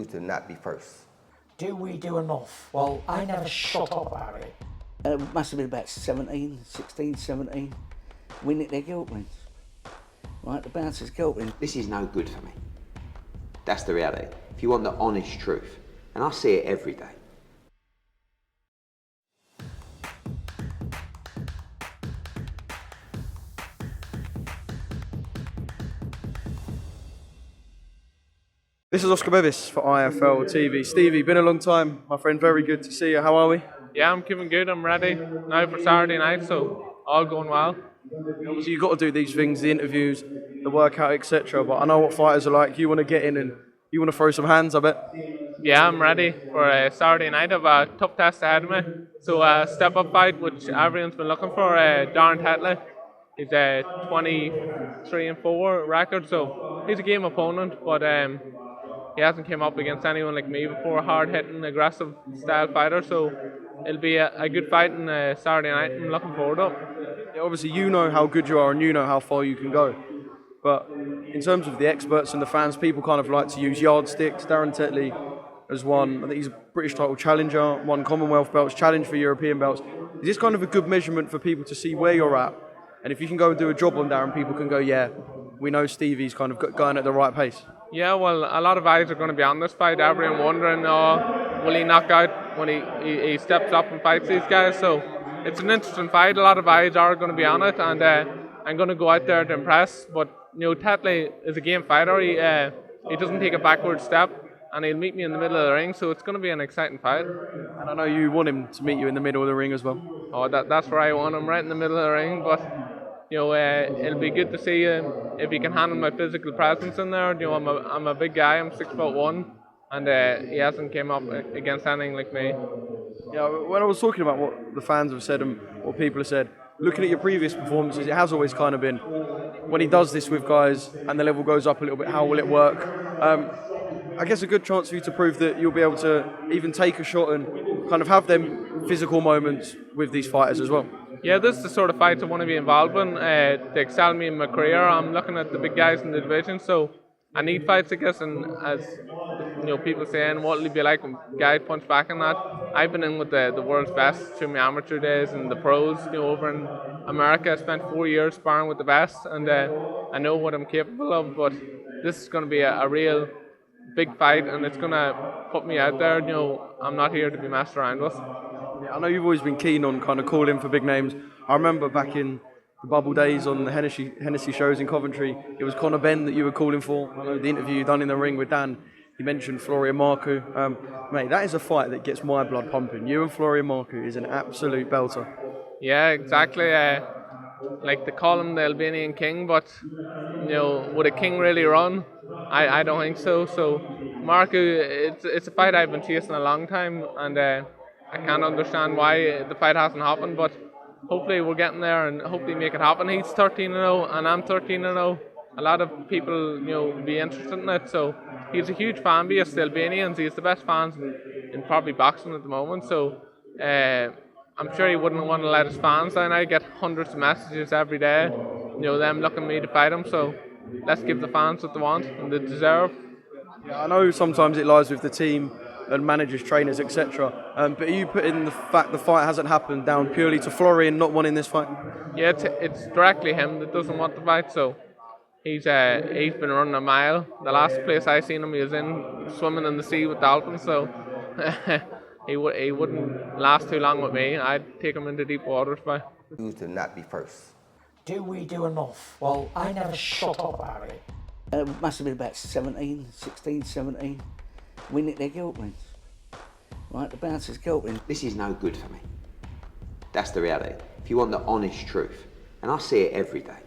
you to not be first. Do we do enough? Well, I never shut up about it. It must have been about 16, 17. We nicked their guilt rings. Right, the bouncer's guilt ring. This is no good for me. That's the reality. If you want the honest truth, and I see it every day. This is Oscar Bevis for IFL TV. Stevie, been a long time, my friend. Very good to see you. How are we? Yeah, I'm keeping good. I'm ready now for Saturday night, so all going well. Obviously, you've got to do these things, the interviews, the workout, etc. But I know what fighters are like. You want to get in and you want to throw some hands, I bet. Yeah, I'm ready for Saturday night. I have a tough test ahead of me. So a step-up fight, which everyone's been looking for. Darren Tetley. He's a 23-4 record, so he's a game opponent, but he hasn't came up against anyone like me before, hard-hitting, aggressive style fighter, so it'll be a good fight on Saturday night. I'm looking forward to it. Yeah, obviously, you know how good you are and you know how far you can go. But in terms of the experts and the fans, people kind of like to use yardsticks. Darren Tetley has won, I think he's a British title challenger, won Commonwealth belts, challenged for European belts. Is this kind of a good measurement for people to see where you're at? And if you can go and do a job on Darren, people can go, yeah, we know Stevie's kind of going at the right pace. Yeah, well, a lot of eyes are going to be on this fight. Everyone wondering, will he knock out when he steps up and fights these guys? So it's an interesting fight. A lot of eyes are going to be on it, and I'm going to go out there to impress. But Tetley is a game fighter. He doesn't take a backward step, and he'll meet me in the middle of the ring. So it's going to be an exciting fight. And I know you want him to meet you in the middle of the ring as well. Oh, that's where I want him, right in the middle of the ring. But it'll be good to see if he can handle my physical presence in there. I'm a big guy. I'm 6'1", and he hasn't came up against anything like me. Yeah, when I was talking about what the fans have said and what people have said, looking at your previous performances, it has always kind of been when he does this with guys and the level goes up a little bit, how will it work? I guess a good chance for you to prove that you'll be able to even take a shot and kind of have them physical moments with these fighters as well. Yeah, this is the sort of fights I want to be involved in to excel me in my career. I'm looking at the big guys in the division, so I need fights, I guess. And as people saying, what will it be like when guys punch back on that? I've been in with the world's best through my amateur days and the pros. Over in America, I spent 4 years sparring with the best, and I know what I'm capable of. But this is going to be a real big fight, and it's going to put me out there. I'm not here to be messed around with. I know you've always been keen on kind of calling for big names. I remember back in the bubble days on the Hennessy shows in Coventry, it was Conor Benn that you were calling for. I know the interview you done in the ring with Dan, you mentioned Florian Marku. Mate, that is a fight that gets my blood pumping. You and Florian Marku is an absolute belter. Yeah, exactly. Like they call him the Albanian king, but would a king really run? I don't think so. So Marku, it's a fight I've been chasing a long time, and I can't understand why the fight hasn't happened, but hopefully we're getting there and hopefully make it happen. He's 13-0 and I'm 13-0. A lot of people, will be interested in it. So he's a huge fan base, the Albanians. He's the best fans in probably boxing at the moment. So I'm sure he wouldn't want to let his fans down. I get hundreds of messages every day, them looking at me to fight him. So let's give the fans what they want and they deserve. Yeah, I know sometimes it lies with the team and managers, trainers, etc. But are you putting the fact the fight hasn't happened down purely to Florian not wanting this fight? Yeah, it's directly him that doesn't want the fight. So he's been running a mile. The last place I seen him, he was in swimming in the sea with dolphins. So he wouldn't last too long with me. I'd take him into deep waters by. You to not be first. Do we do enough? Well, I never shut up about it. It must have been about 16, 17. We nicked their guilt rings. Right, the bouncer's guilt ring. This is no good for me. That's the reality. If you want the honest truth, and I see it every day.